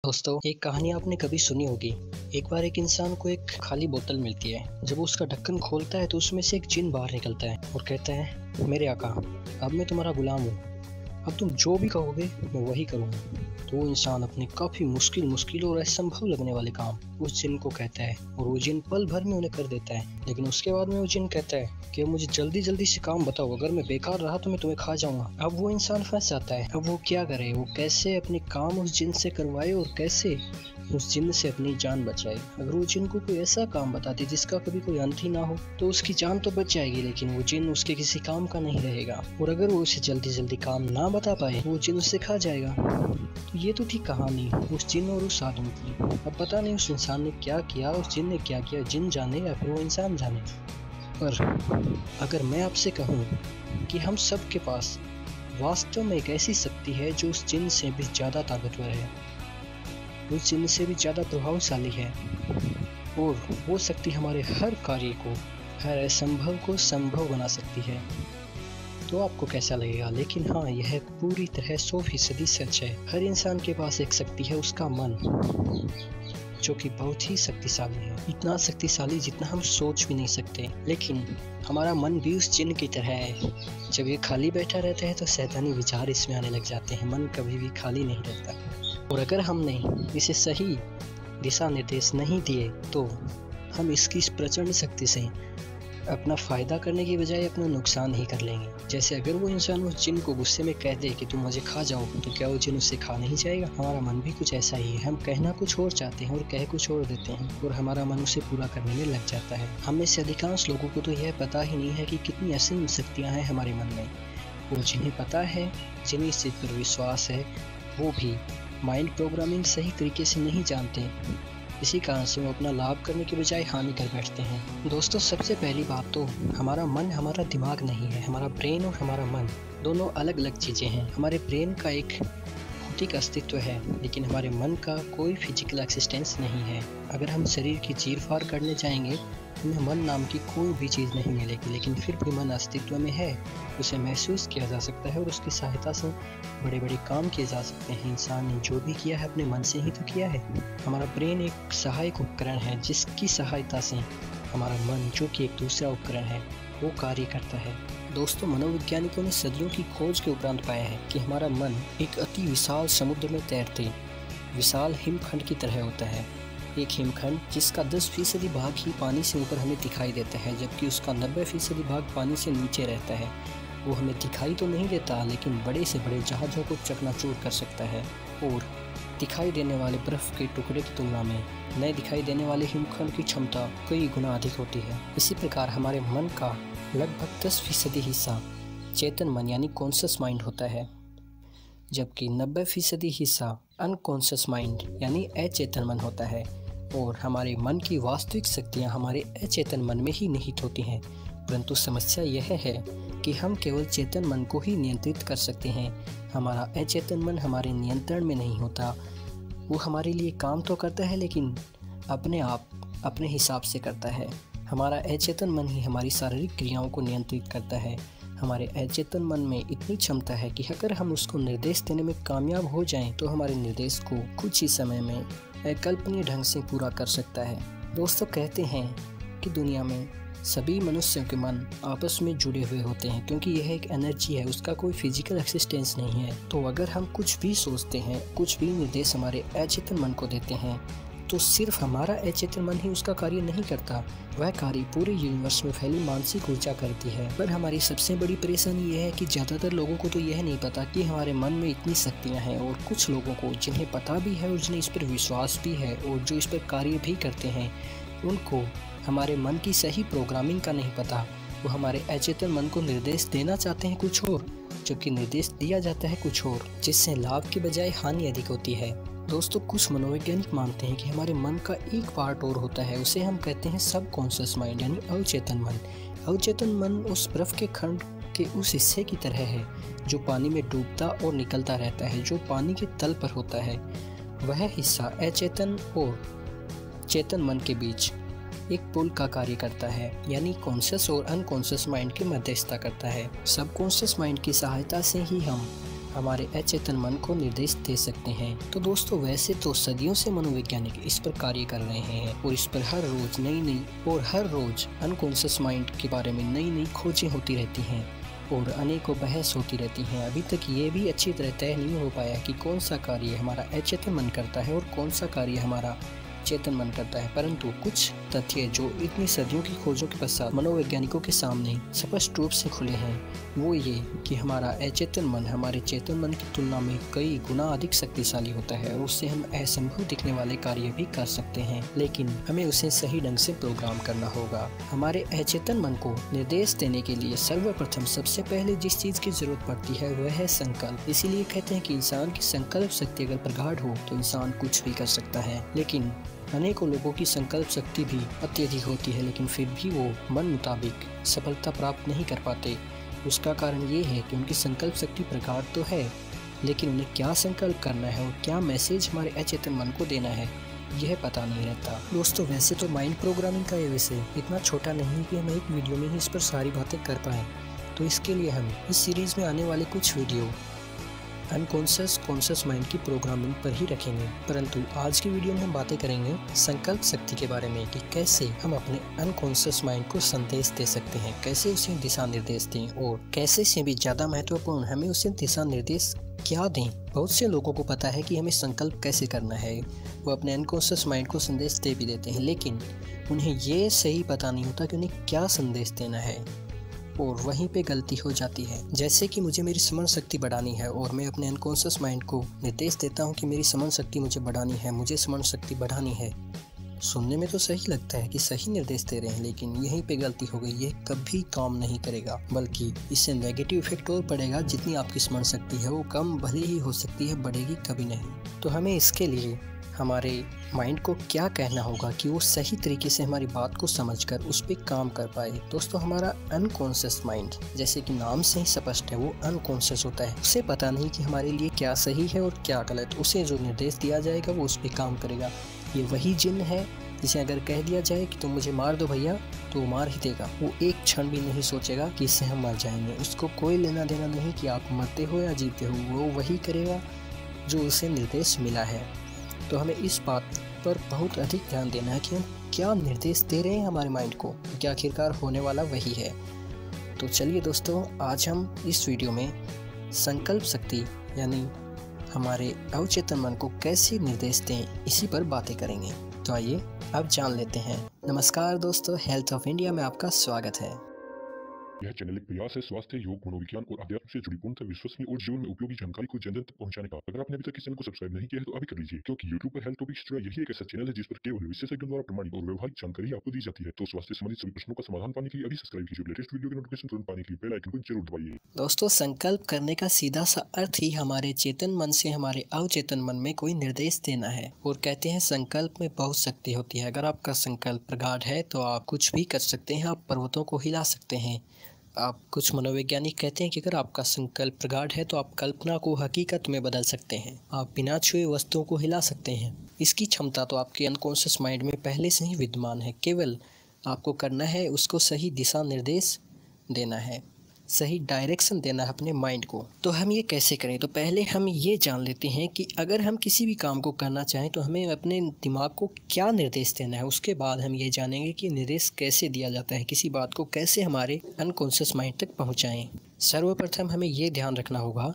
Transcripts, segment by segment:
दोस्तों, एक कहानी आपने कभी सुनी होगी। एक बार एक इंसान को एक खाली बोतल मिलती है। जब वो उसका ढक्कन खोलता है तो उसमें से एक जिन बाहर निकलता है और कहता है, मेरे आका, अब मैं तुम्हारा गुलाम हूँ। अब तुम जो भी कहोगे मैं वही करूँगा। तो वो इंसान अपने काफ़ी मुश्किल और असंभव लगने वाले काम उस जिन को कहता है और वो जिन पल भर में उन्हें कर देता है। लेकिन उसके बाद में वो जिन कहता है कि मुझे जल्दी से काम बताओ, अगर मैं बेकार रहा तो मैं तुम्हें खा जाऊंगा। अब वो इंसान फंस जाता है। अब वो क्या करे, वो कैसे अपने काम उस जिन से करवाए और कैसे उस जिन से अपनी जान बचाए। अगर वो जिन को कोई ऐसा काम बताते जिसका कभी कोई अंत ही ना हो तो उसकी जान तो बच जाएगी, लेकिन वो जिन उसके किसी काम का नहीं रहेगा। और अगर वो उसे जल्दी काम ना बता पाए वो जिन उससे खा जाएगा। तो ये तो थी कहानी उस जिन और उस आदमी की। अब पता नहीं उस इंसान ने क्या किया, उस जिन ने क्या किया, जिन जाने या फिर वो इंसान जाने। पर अगर मैं आपसे कहूँ कि हम सब के पास वास्तव में एक ऐसी शक्ति है जो उस जिन से भी ज़्यादा ताकतवर है, उस जिन से भी ज़्यादा प्रभावशाली है, और वो शक्ति हमारे हर कार्य को, हर असंभव को संभव बना सकती है, तो आपको कैसा लगेगा? लेकिन हाँ, यह पूरी तरह 100% सच है। हर इंसान के पास एक शक्ति है, उसका मन, जो कि बहुत ही शक्तिशाली है। इतना शक्तिशाली जितना हम सोच भी नहीं सकते। लेकिन हमारा मन भी उस जिन की तरह है। जब ये खाली बैठा रहता है तो शैतानी विचार इसमें आने लग जाते हैं। मन कभी भी खाली नहीं रहता। और अगर हमने इसे सही दिशा निर्देश नहीं दिए तो हम इसकी इस प्रचंड शक्ति से अपना फ़ायदा करने की बजाय अपना नुकसान ही कर लेंगे। जैसे अगर वो इंसान उस जिन को गुस्से में कह दे कि तुम मुझे खा जाओ, तो क्या वो जिन उससे खा नहीं जाएगा? हमारा मन भी कुछ ऐसा ही है। हम कहना कुछ और चाहते हैं और कह कुछ और देते हैं, और हमारा मन उसे पूरा करने में लग जाता है। हम में से अधिकांश लोगों को तो यह पता ही नहीं है कि कितनी असीम शक्तियाँ हैं हमारे मन में। और जिन्हें पता है, जिन्हें इस चीज़ पर विश्वास है, वो भी माइंड प्रोग्रामिंग सही तरीके से नहीं जानते। इसी कारण से वो अपना लाभ करने के बजाय हानि कर बैठते हैं। दोस्तों, सबसे पहली बात तो हमारा मन हमारा दिमाग नहीं है। हमारा ब्रेन और हमारा मन दोनों अलग अलग चीज़ें हैं। हमारे ब्रेन का एक भौतिक अस्तित्व है, लेकिन हमारे मन का कोई फिजिकल एक्सिस्टेंस नहीं है। अगर हम शरीर की चीर-फाड़ करने जाएंगे तो हमें मन नाम की कोई भी चीज़ नहीं मिलेगी, लेकिन फिर भी मन अस्तित्व में है। उसे महसूस किया जा सकता है और उसकी सहायता से बड़े काम किए जा सकते हैं। इंसान ने जो भी किया है अपने मन से ही तो किया है। हमारा ब्रेन एक सहायक उपकरण है, जिसकी सहायता से हमारा मन, जो कि एक दूसरा उपकरण है, वो कार्य करता है। दोस्तों, मनोवैज्ञानिकों ने सदियों की खोज के उपरांत पाया है कि हमारा मन एक अति विशाल समुद्र में तैरते विशाल हिमखंड की तरह होता है। एक हिमखंड जिसका 10% भाग ही पानी से ऊपर हमें दिखाई देता है, जबकि उसका 90% भाग पानी से नीचे रहता है। वो हमें दिखाई तो नहीं देता, लेकिन बड़े से बड़े जहाज़ों को चकनाचूर कर सकता है। और दिखाई देने वाले बर्फ़ के टुकड़े की तुलना में न दिखाई देने वाले हिमखंड की क्षमता कई गुना अधिक होती है। इसी प्रकार हमारे मन का लगभग 10% हिस्सा चेतन मन यानी कॉन्शियस माइंड होता है, जबकि 90% हिस्सा अनकॉन्शियस माइंड यानी अचेतन मन होता है। और हमारे मन की वास्तविक शक्तियाँ हमारे अचेतन मन में ही निहित होती हैं। परंतु समस्या यह है कि हम केवल चेतन मन को ही नियंत्रित कर सकते हैं। हमारा अचेतन मन हमारे नियंत्रण में नहीं होता। वो हमारे लिए काम तो करता है, लेकिन अपने आप अपने हिसाब से करता है। हमारा अचेतन मन ही हमारी शारीरिक क्रियाओं को नियंत्रित करता है। हमारे अचेतन मन में इतनी क्षमता है कि अगर हम उसको निर्देश देने में कामयाब हो जाएं, तो हमारे निर्देश को कुछ ही समय में अकल्पनीय ढंग से पूरा कर सकता है। दोस्तों, कहते हैं कि दुनिया में सभी मनुष्यों के मन आपस में जुड़े हुए होते हैं, क्योंकि यह एक एनर्जी है, उसका कोई फिजिकल एक्सिस्टेंस नहीं है। तो अगर हम कुछ भी सोचते हैं, कुछ भी निर्देश हमारे अचेतन मन को देते हैं, तो सिर्फ हमारा अचेतन मन ही उसका कार्य नहीं करता, वह कार्य पूरे यूनिवर्स में फैली मानसिक ऊर्जा करती है। पर हमारी सबसे बड़ी परेशानी यह है कि ज़्यादातर लोगों को तो यह नहीं पता कि हमारे मन में इतनी शक्तियाँ हैं, और कुछ लोगों को जिन्हें पता भी है और जिन्हें इस पर विश्वास भी है और जो इस पर कार्य भी करते हैं, उनको हमारे मन की सही प्रोग्रामिंग का नहीं पता। वो हमारे अचेतन मन को निर्देश देना चाहते हैं कुछ और, जबकि निर्देश दिया जाता है कुछ और, जिससे लाभ के बजाय हानि अधिक होती है। दोस्तों, कुछ मनोवैज्ञानिक मानते हैं कि हमारे मन का एक पार्ट और होता है, उसे हम कहते हैं सबकॉन्शियस माइंड यानी अवचेतन मन। अवचेतन मन उस बर्फ के खंड के उस हिस्से की तरह है जो पानी में डूबता और निकलता रहता है, जो पानी के तल पर होता है। वह हिस्सा अचेतन और चेतन मन के बीच एक पुल का कार्य करता है, यानी कॉन्शियस और अनकॉन्शियस माइंड की मध्यस्थता करता है। सबकॉन्शियस माइंड की सहायता से ही हम हमारे अचेतन मन को निर्देश दे सकते हैं। तो दोस्तों, वैसे तो सदियों से मनोवैज्ञानिक इस पर कार्य कर रहे हैं और इस पर हर रोज अनकॉन्शियस माइंड के बारे में नई नई खोजें होती रहती हैं और अनेकों बहस होती रहती हैं। अभी तक ये भी अच्छी तरह तय नहीं हो पाया कि कौन सा कार्य हमारा अचेतन मन करता है और कौन सा कार्य हमारा चेतन मन करता है। परंतु कुछ तथ्य जो इतनी सदियों की खोजों के पश्चात मनोवैज्ञानिकों के सामने स्पष्ट रूप से खुले हैं, वो ये कि हमारा अचेतन मन हमारे चेतन मन की तुलना में कई गुना अधिक शक्तिशाली होता है और उससे हम असंभव दिखने वाले कार्य भी कर सकते हैं, लेकिन हमें उसे सही ढंग से प्रोग्राम करना होगा। हमारे अचेतन मन को निर्देश देने के लिए सर्वप्रथम सबसे पहले जिस चीज की जरूरत पड़ती है वह है संकल्प। इसीलिए कहते हैं कि इंसान की संकल्प शक्ति अगर प्रगाढ़ हो तो इंसान कुछ भी कर सकता है। लेकिन अनेकों लोगों की संकल्प शक्ति भी अत्यधिक होती है, लेकिन फिर भी वो मन मुताबिक सफलता प्राप्त नहीं कर पाते। उसका कारण ये है कि उनकी संकल्प शक्ति प्रगाढ़ तो है, लेकिन उन्हें क्या संकल्प करना है और क्या मैसेज हमारे अचेतन मन को देना है यह पता नहीं रहता। दोस्तों, वैसे तो माइंड प्रोग्रामिंग का ये विषय इतना छोटा नहीं कि हम एक वीडियो में ही इस पर सारी बातें कर पाएँ। तो इसके लिए हम इस सीरीज में आने वाले कुछ वीडियो अनकॉन्शियस कॉन्शियस माइंड की प्रोग्रामिंग पर ही रखेंगे। परंतु आज की वीडियो में हम बातें करेंगे संकल्प शक्ति के बारे में कि कैसे हम अपने अनकॉन्शियस माइंड को संदेश दे सकते हैं, कैसे उसे दिशा निर्देश दें और कैसे से भी ज़्यादा महत्वपूर्ण हमें उसे दिशा निर्देश क्या दें। बहुत से लोगों को पता है कि हमें संकल्प कैसे करना है, वो अपने अनकॉन्शियस माइंड को संदेश दे भी देते हैं, लेकिन उन्हें ये सही पता नहीं होता कि उन्हें क्या संदेश देना है और वहीं पे गलती हो जाती है। जैसे कि मुझे मेरी स्मरण शक्ति बढ़ानी है और मैं अपने अनकॉन्शियस माइंड को निर्देश देता हूँ कि मेरी स्मरण शक्ति मुझे बढ़ानी है, मुझे स्मरण शक्ति बढ़ानी है। सुनने में तो सही लगता है कि सही निर्देश दे रहे हैं, लेकिन यहीं पे गलती हो गई। ये कभी काम नहीं करेगा, बल्कि इससे नेगेटिव इफेक्ट और पड़ेगा। जितनी आपकी स्मरण शक्ति है वो कम भले ही हो सकती है, बढ़ेगी कभी नहीं। तो हमें इसके लिए हमारे माइंड को क्या कहना होगा कि वो सही तरीके से हमारी बात को समझकर उस पर काम कर पाए। दोस्तों, हमारा अनकॉन्शियस माइंड, जैसे कि नाम से ही स्पष्ट है, वो अनकॉन्शियस होता है। उसे पता नहीं कि हमारे लिए क्या सही है और क्या गलत। उसे जो निर्देश दिया जाएगा वो उस पर काम करेगा। ये वही जिन है जिसे अगर कह दिया जाए कि तुम मुझे मार दो भैया, तो वो मार ही देगा। वो एक क्षण भी नहीं सोचेगा कि इससे हम मर जाएंगे। उसको कोई लेना देना नहीं कि आप मरते हो या जीते हो, वो वही करेगा जो उसे निर्देश मिला है। तो हमें इस बात पर बहुत अधिक ध्यान देना है कि हम क्या निर्देश दे रहे हैं हमारे माइंड को, क्योंकि आखिरकार होने वाला वही है। तो चलिए दोस्तों, आज हम इस वीडियो में संकल्प शक्ति यानी हमारे अवचेतन मन को कैसे निर्देश दें, इसी पर बातें करेंगे। तो आइए अब जान लेते हैं। नमस्कार दोस्तों, हेल्थ ऑफ इंडिया में आपका स्वागत है। यह चैनल एक प्रयास है स्वास्थ्य, योग, मनोविज्ञान और अध्यात्म से जुड़ी पूर्णतः विश्वसनीय और जीवन में उपयोगी जानकारी को जन जन तक पहुंचाने का। अगर आपने अभी तक इस चैनल को सब्सक्राइब नहीं किया है तो अभी कर लीजिए, क्योंकि YouTube पर हेल्थ टॉपिक्स जुड़ा यही एक ऐसा चैनल है जिस पर केवल विशेषज्ञों द्वारा प्रमाणित और व्यवहारिक जानकारी आपको दी जाती है। तो स्वास्थ्य संबंधित सभी प्रश्नों का समाधान पाने के लिए अभी सब्सक्राइब कीजिए। लेटेस्ट वीडियो की नोटिफिकेशन तुरंत पाने के लिए बेल आइकन को जरूर दबाइए। दोस्तों, संकल्प करने का सीधा सा अर्थ ही हमारे चेतन मन से हमारे अवचेतन मन में कोई निर्देश देना है। और कहते हैं संकल्प में बहुत शक्ति होती है। अगर आपका संकल्प प्रगाढ़ है तो आप कुछ भी कर सकते हैं, आप पर्वतों को हिला सकते हैं। आप कुछ मनोवैज्ञानिक कहते हैं कि अगर आपका संकल्प प्रगाढ़ है तो आप कल्पना को हकीकत में बदल सकते हैं, आप बिना छुए वस्तुओं को हिला सकते हैं। इसकी क्षमता तो आपके अनकॉन्शियस माइंड में पहले से ही विद्यमान है, केवल आपको करना है उसको सही दिशा निर्देश देना है, सही डायरेक्शन देना है अपने माइंड को। तो हम ये कैसे करें? तो पहले हम ये जान लेते हैं कि अगर हम किसी भी काम को करना चाहें तो हमें अपने दिमाग को क्या निर्देश देना है। उसके बाद हम ये जानेंगे कि निर्देश कैसे दिया जाता है, किसी बात को कैसे हमारे अनकॉन्शियस माइंड तक पहुंचाएं। सर्वप्रथम हमें ये ध्यान रखना होगा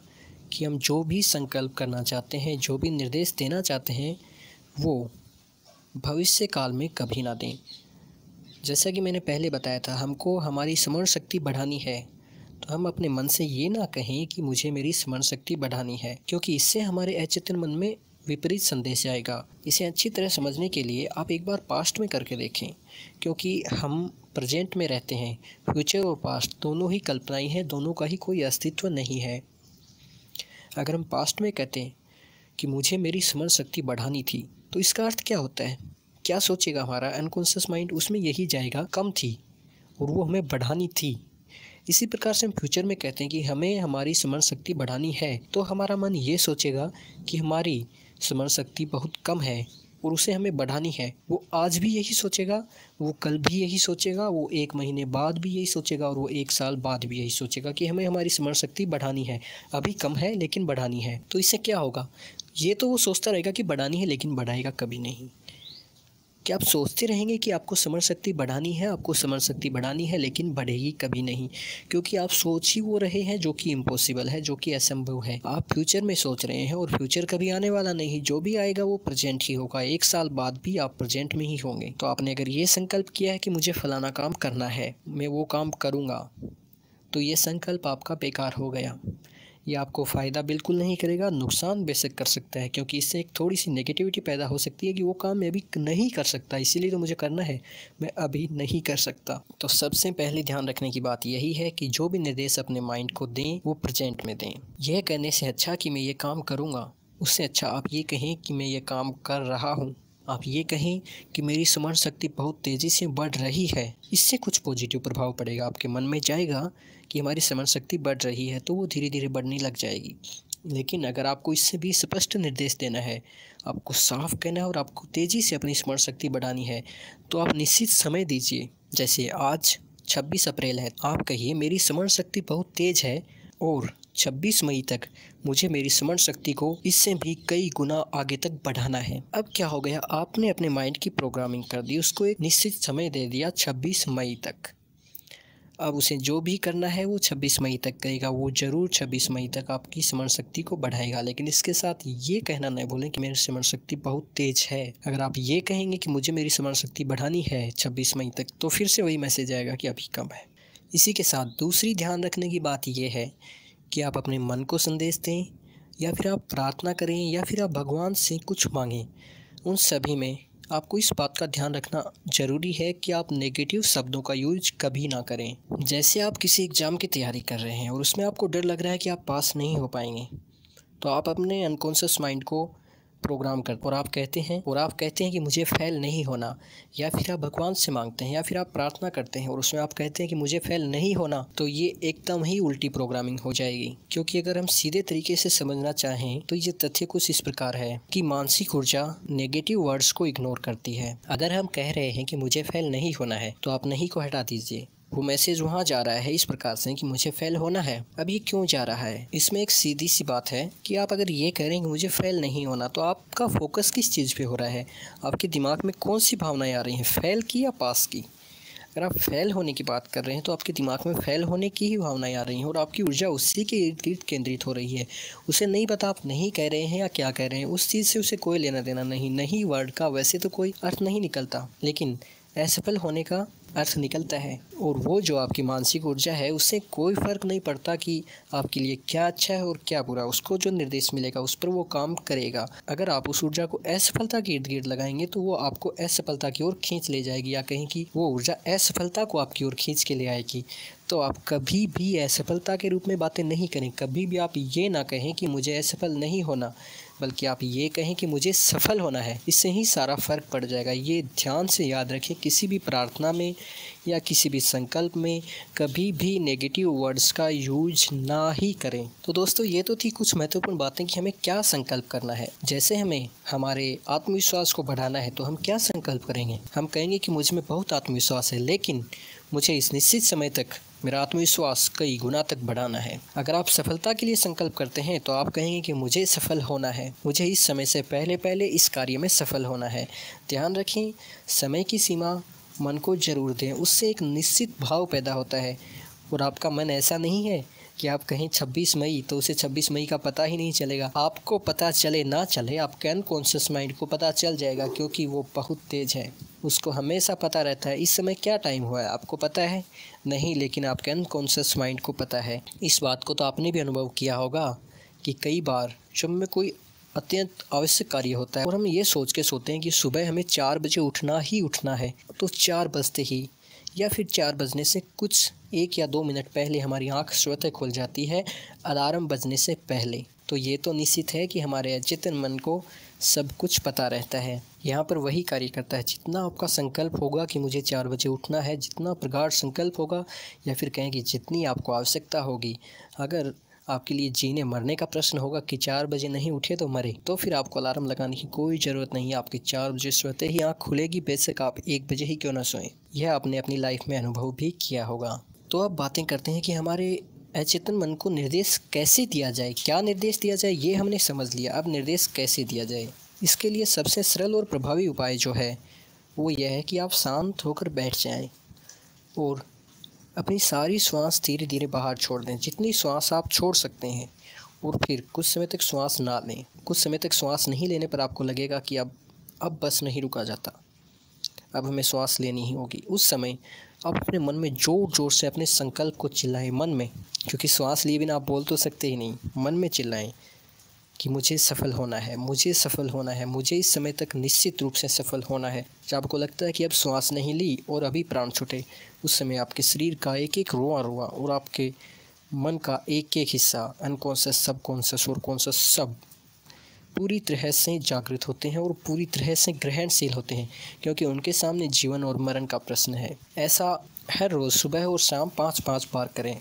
कि हम जो भी संकल्प करना चाहते हैं, जो भी निर्देश देना चाहते हैं, वो भविष्य काल में कभी ना दें। जैसा कि मैंने पहले बताया था, हमको हमारी स्मरण शक्ति बढ़ानी है, तो हम अपने मन से ये ना कहें कि मुझे मेरी स्मरण शक्ति बढ़ानी है, क्योंकि इससे हमारे अचेतन मन में विपरीत संदेश आएगा। इसे अच्छी तरह समझने के लिए आप एक बार पास्ट में करके देखें, क्योंकि हम प्रेजेंट में रहते हैं। फ्यूचर और पास्ट दोनों ही कल्पनाएं हैं, दोनों का ही कोई अस्तित्व नहीं है। अगर हम पास्ट में कहते हैं कि मुझे मेरी स्मरण शक्ति बढ़ानी थी, तो इसका अर्थ क्या होता है? क्या सोचेगा हमारा अनकॉन्शियस माइंड? उसमें यही जाएगा कम थी और वो हमें बढ़ानी थी। इसी प्रकार से हम फ्यूचर में कहते हैं कि हमें हमारी स्मरण शक्ति बढ़ानी है, तो हमारा मन ये सोचेगा कि हमारी स्मरण शक्ति बहुत कम है, और उसे हमें बढ़ानी है, वो आज भी यही सोचेगा, वो कल भी यही सोचेगा, वो 1 महीने बाद भी यही सोचेगा और वो 1 साल बाद भी यही सोचेगा कि हमें हमारी स्मरण शक्ति बढ़ानी है। अभी कम है लेकिन बढ़ानी है। तो इससे क्या होगा? ये तो वो सोचता रहेगा कि बढ़ानी है लेकिन बढ़ाएगा कभी नहीं। क्या आप सोचते रहेंगे कि आपको स्मरण शक्ति बढ़ानी है, आपको स्मरण शक्ति बढ़ानी है, लेकिन बढ़ेगी कभी नहीं, क्योंकि आप सोच ही वो रहे हैं जो कि इम्पॉसिबल है, जो कि असंभव है। आप फ्यूचर में सोच रहे हैं और फ्यूचर कभी आने वाला नहीं, जो भी आएगा वो प्रेजेंट ही होगा। 1 साल बाद भी आप प्रेजेंट में ही होंगे। तो आपने अगर ये संकल्प किया है कि मुझे फलाना काम करना है, मैं वो काम करूँगा, तो ये संकल्प आपका बेकार हो गया। ये आपको फ़ायदा बिल्कुल नहीं करेगा, नुकसान बेशक कर सकता है, क्योंकि इससे एक थोड़ी सी नेगेटिविटी पैदा हो सकती है कि वो काम मैं अभी नहीं कर सकता, इसीलिए तो मुझे करना है, मैं अभी नहीं कर सकता। तो सबसे पहले ध्यान रखने की बात यही है कि जो भी निर्देश अपने माइंड को दें वो प्रेजेंट में दें। यह कहने से अच्छा कि मैं ये काम करूँगा, उससे अच्छा आप ये कहें कि मैं ये काम कर रहा हूँ। आप ये कहें कि मेरी स्मरण शक्ति बहुत तेज़ी से बढ़ रही है। इससे कुछ पॉजिटिव प्रभाव पड़ेगा, आपके मन में जाएगा कि हमारी स्मरण शक्ति बढ़ रही है, तो वो धीरे धीरे बढ़ने लग जाएगी। लेकिन अगर आपको इससे भी स्पष्ट निर्देश देना है, आपको साफ कहना है और आपको तेज़ी से अपनी स्मरण शक्ति बढ़ानी है, तो आप निश्चित समय दीजिए। जैसे आज 26 अप्रैल है, आप कहिए मेरी स्मरण शक्ति बहुत तेज़ है और 26 मई तक मुझे मेरी स्मरण शक्ति को इससे भी कई गुना आगे तक बढ़ाना है। अब क्या हो गया, आपने अपने माइंड की प्रोग्रामिंग कर दी, उसको एक निश्चित समय दे दिया 26 मई तक। अब उसे जो भी करना है वो 26 मई तक करेगा, वो ज़रूर 26 मई तक आपकी स्मरण शक्ति को बढ़ाएगा। लेकिन इसके साथ ये कहना नहीं भूलें कि मेरी स्मरण शक्ति बहुत तेज़ है। अगर आप ये कहेंगे कि मुझे मेरी स्मरण शक्ति बढ़ानी है 26 मई तक, तो फिर से वही मैसेज आएगा कि अभी कम है। इसी के साथ दूसरी ध्यान रखने की बात यह है कि आप अपने मन को संदेश दें, या फिर आप प्रार्थना करें, या फिर आप भगवान से कुछ मांगें, उन सभी में आपको इस बात का ध्यान रखना ज़रूरी है कि आप नेगेटिव शब्दों का यूज कभी ना करें। जैसे आप किसी एग्ज़ाम की तैयारी कर रहे हैं और उसमें आपको डर लग रहा है कि आप पास नहीं हो पाएंगे, तो आप अपने अनकॉन्शियस माइंड को प्रोग्राम करते और आप कहते हैं कि मुझे फेल नहीं होना, या फिर आप भगवान से मांगते हैं, या फिर आप प्रार्थना करते हैं और उसमें आप कहते हैं कि मुझे फेल नहीं होना, तो ये एकदम ही उल्टी प्रोग्रामिंग हो जाएगी। क्योंकि अगर हम सीधे तरीके से समझना चाहें तो ये तथ्य कुछ इस प्रकार है कि मानसिक ऊर्जा नेगेटिव वर्ड्स को इग्नोर करती है। अगर हम कह रहे हैं कि मुझे फेल नहीं होना है, तो आप नहीं को हटा दीजिए। वो मैसेज वहाँ जा रहा है इस प्रकार से कि मुझे फेल होना है। अब ये क्यों जा रहा है? इसमें एक सीधी सी बात है कि आप अगर ये कह रहे हैं कि मुझे फेल नहीं होना, तो आपका फोकस किस चीज़ पे हो रहा है? आपके दिमाग में कौन सी भावनाएं आ रही हैं, फेल की या पास की? अगर आप फेल होने की बात कर रहे हैं तो आपके दिमाग में फेल होने की ही भावनाएं आ रही हैं और आपकी ऊर्जा उसी के इर्द गिर्द केंद्रित हो रही है। उसे नहीं पता आप नहीं कह रहे हैं या क्या कह रहे हैं, उस चीज़ से उसे कोई लेना देना नहीं। नहीं वर्ड का वैसे तो कोई अर्थ नहीं निकलता, लेकिन असफल होने का अर्थ निकलता है। और वो जो आपकी मानसिक ऊर्जा है, उससे कोई फ़र्क नहीं पड़ता कि आपके लिए क्या अच्छा है और क्या बुरा। उसको जो निर्देश मिलेगा उस पर वो काम करेगा। अगर आप उस ऊर्जा को असफलता के इर्द गिर्द लगाएंगे तो वो आपको असफलता की ओर खींच ले जाएगी, या कहीं कि वो ऊर्जा असफलता को आपकी ओर खींच के ले आएगी। तो आप कभी भी असफलता के रूप में बातें नहीं करें। कभी भी आप ये ना कहें कि मुझे असफल नहीं होना, बल्कि आप ये कहें कि मुझे सफल होना है। इससे ही सारा फ़र्क पड़ जाएगा। ये ध्यान से याद रखें, किसी भी प्रार्थना में या किसी भी संकल्प में कभी भी नेगेटिव वर्ड्स का यूज ना ही करें। तो दोस्तों, ये तो थी कुछ महत्वपूर्ण बातें कि हमें क्या संकल्प करना है। जैसे हमें हमारे आत्मविश्वास को बढ़ाना है तो हम क्या संकल्प करेंगे? हम कहेंगे कि मुझ में बहुत आत्मविश्वास है, लेकिन मुझे इस निश्चित समय तक मेरा आत्मविश्वास कई गुना तक बढ़ाना है। अगर आप सफलता के लिए संकल्प करते हैं तो आप कहेंगे कि मुझे सफल होना है, मुझे इस समय से पहले इस कार्य में सफल होना है। ध्यान रखें, समय की सीमा मन को ज़रूर दें, उससे एक निश्चित भाव पैदा होता है। और आपका मन ऐसा नहीं है कि आप कहें 26 मई तो उसे 26 मई का पता ही नहीं चलेगा। आपको पता चले ना चले, आपके अनकॉन्शियस माइंड को पता चल जाएगा, क्योंकि वो बहुत तेज़ है। उसको हमेशा पता रहता है इस समय क्या टाइम हुआ है। आपको पता है नहीं, लेकिन आपके अनकॉन्शियस माइंड को पता है। इस बात को तो आपने भी अनुभव किया होगा कि कई बार जब में कोई अत्यंत आवश्यक कार्य होता है और हम ये सोच के सोते हैं कि सुबह हमें 4 बजे उठना ही उठना है, तो 4 बजते ही या फिर 4 बजने से कुछ 1 या 2 मिनट पहले हमारी आंख स्वतः खुल जाती है, अलार्म बजने से पहले। तो ये तो निश्चित है कि हमारे अचेतन मन को सब कुछ पता रहता है। यहाँ पर वही कार्य करता है। जितना आपका संकल्प होगा कि मुझे 4 बजे उठना है, जितना प्रगाढ़ संकल्प होगा, या फिर कहें कि जितनी आपको आवश्यकता होगी, अगर आपके लिए जीने मरने का प्रश्न होगा कि 4 बजे नहीं उठे तो मरे, तो फिर आपको अलार्म लगाने की कोई ज़रूरत नहीं है। आपकी 4 बजे सोते ही आँख खुलेगी, बेशक आप 1 बजे ही क्यों ना सोएं। यह आपने अपनी लाइफ में अनुभव भी किया होगा। तो अब बातें करते हैं कि हमारे अचेतन मन को निर्देश कैसे दिया जाए, क्या निर्देश दिया जाए ये हमने समझ लिया। अब निर्देश कैसे दिया जाए, इसके लिए सबसे सरल और प्रभावी उपाय जो है वो यह है कि आप शांत होकर बैठ जाएं और अपनी सारी श्वास धीरे धीरे बाहर छोड़ दें, जितनी श्वास आप छोड़ सकते हैं। और फिर कुछ समय तक श्वास ना लें। कुछ समय तक श्वास नहीं लेने पर आपको लगेगा कि अब बस नहीं रुका जाता, अब हमें श्वास लेनी ही होगी। उस समय आप अपने मन में ज़ोर ज़ोर से अपने संकल्प को चिल्लाएं मन में, क्योंकि श्वास लिए बिना आप बोल तो सकते ही नहीं। मन में चिल्लाएं कि मुझे सफल होना है, मुझे सफल होना है, मुझे इस समय तक निश्चित रूप से सफल होना है। जब आपको लगता है कि अब श्वास नहीं ली और अभी प्राण छूटे, उस समय आपके शरीर का एक एक रोआ रोआ और आपके मन का एक एक हिस्सा, अनकॉन्शियस, सबकॉन्शियस और कॉन्शियस, सब पूरी तरह से जागृत होते हैं और पूरी तरह से ग्रहणशील होते हैं, क्योंकि उनके सामने जीवन और मरण का प्रश्न है। ऐसा हर रोज़ सुबह और शाम 5-5 बार करें।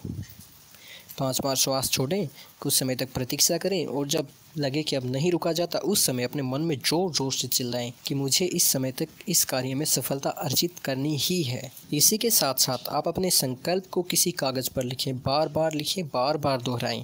5 बार श्वास छोड़ें, कुछ समय तक प्रतीक्षा करें और जब लगे कि अब नहीं रुका जाता, उस समय अपने मन में ज़ोर ज़ोर से चिल्लाएं कि मुझे इस समय तक इस कार्य में सफलता अर्जित करनी ही है। इसी के साथ साथ आप अपने संकल्प को किसी कागज़ पर लिखें, बार बार लिखें, बार बार दोहराएं,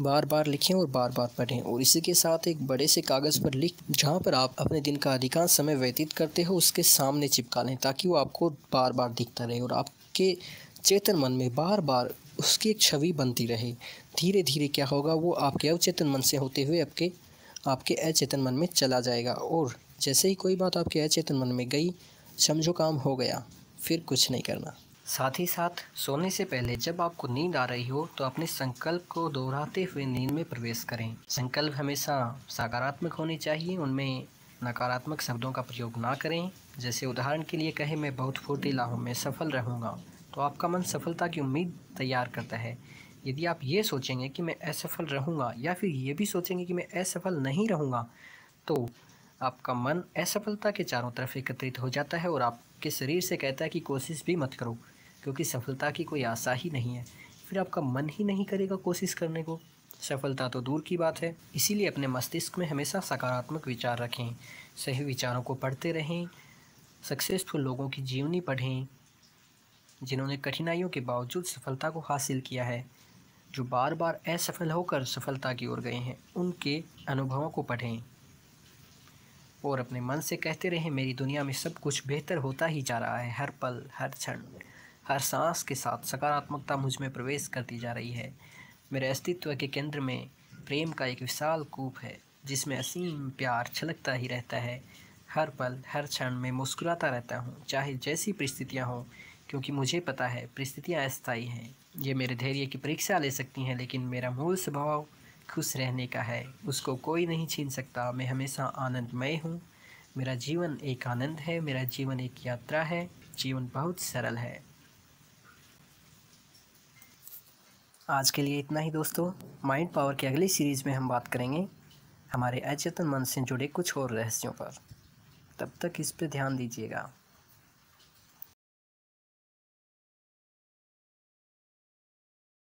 बार बार लिखें और बार बार पढ़ें। और इसी के साथ एक बड़े से कागज़ पर लिख, जहाँ पर आप अपने दिन का अधिकांश समय व्यतीत करते हो, उसके सामने चिपका लें, ताकि वो आपको बार बार दिखता रहे और आपके चेतन मन में बार बार उसकी एक छवि बनती रहे। धीरे धीरे क्या होगा, वो आपके अवचेतन मन से होते हुए आपके अचेतन मन में चला जाएगा। और जैसे ही कोई बात आपके अचेतन मन में गई, समझो काम हो गया, फिर कुछ नहीं करना। साथ ही साथ सोने से पहले जब आपको नींद आ रही हो तो अपने संकल्प को दोहराते हुए नींद में प्रवेश करें। संकल्प हमेशा सकारात्मक होने चाहिए, उनमें नकारात्मक शब्दों का प्रयोग ना करें। जैसे उदाहरण के लिए कहें, मैं बहुत फुर्तीला हूँ, मैं सफल रहूँगा, तो आपका मन सफलता की उम्मीद तैयार करता है। यदि आप ये सोचेंगे कि मैं असफल रहूँगा, या फिर ये भी सोचेंगे कि मैं असफल नहीं रहूँगा, तो आपका मन असफलता के चारों तरफ एकत्रित हो जाता है और आपके शरीर से कहता है कि कोशिश भी मत करो, क्योंकि सफलता की कोई आशा ही नहीं है। फिर आपका मन ही नहीं करेगा कोशिश करने को, सफलता तो दूर की बात है। इसीलिए अपने मस्तिष्क में हमेशा सकारात्मक विचार रखें, सही विचारों को पढ़ते रहें, सक्सेसफुल लोगों की जीवनी पढ़ें, जिन्होंने कठिनाइयों के बावजूद सफलता को हासिल किया है, जो बार बार असफल होकर सफलता की ओर गए हैं, उनके अनुभवों को पढ़ें और अपने मन से कहते रहें, मेरी दुनिया में सब कुछ बेहतर होता ही जा रहा है। हर पल, हर क्षण, हर सांस के साथ सकारात्मकता मुझ में प्रवेश करती जा रही है। मेरे अस्तित्व के केंद्र में प्रेम का एक विशाल कूप है, जिसमें असीम प्यार छलकता ही रहता है। हर पल, हर क्षण मैं मुस्कुराता रहता हूँ, चाहे जैसी परिस्थितियाँ हों, क्योंकि मुझे पता है परिस्थितियाँ अस्थायी हैं। ये मेरे धैर्य की परीक्षा ले सकती हैं, लेकिन मेरा मूल स्वभाव खुश रहने का है, उसको कोई नहीं छीन सकता। मैं हमेशा आनंदमय हूँ। मेरा जीवन एक आनंद है, मेरा जीवन एक यात्रा है, जीवन बहुत सरल है। आज के लिए इतना ही दोस्तों। माइंड पावर की अगली सीरीज़ में हम बात करेंगे हमारे अचेतन मन से जुड़े कुछ और रहस्यों पर। तब तक इस पर ध्यान दीजिएगा।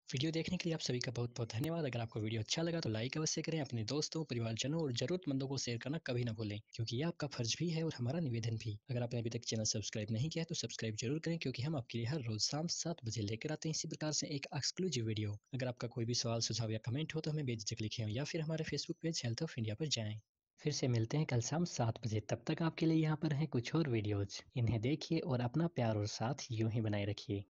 वीडियो देखने के लिए आप सभी का बहुत बहुत धन्यवाद। अगर आपको वीडियो अच्छा लगा तो लाइक अवश्य करें, अपने दोस्तों, परिवारजनों और ज़रूरतमंदों को शेयर करना कभी ना भूलें, क्योंकि ये आपका फर्ज भी है और हमारा निवेदन भी। अगर आपने अभी तक चैनल सब्सक्राइब नहीं किया है तो सब्सक्राइब जरूर करें, क्योंकि हम आपके लिए हर रोज शाम 7 बजे लेकर आते हैं इसी प्रकार से एक एक्सक्लूसिव वीडियो। अगर आपका कोई भी सवाल, सुझाव या कमेंट हो तो हमें बेझिझक लिखें, या फिर हमारे Facebook page health of India पर जाएं। फिर से मिलते हैं कल शाम 7 बजे। तब तक आपके लिए यहाँ पर हैं कुछ और वीडियोज, इन्हें देखिए और अपना प्यार और साथ यूं ही बनाए रखिए।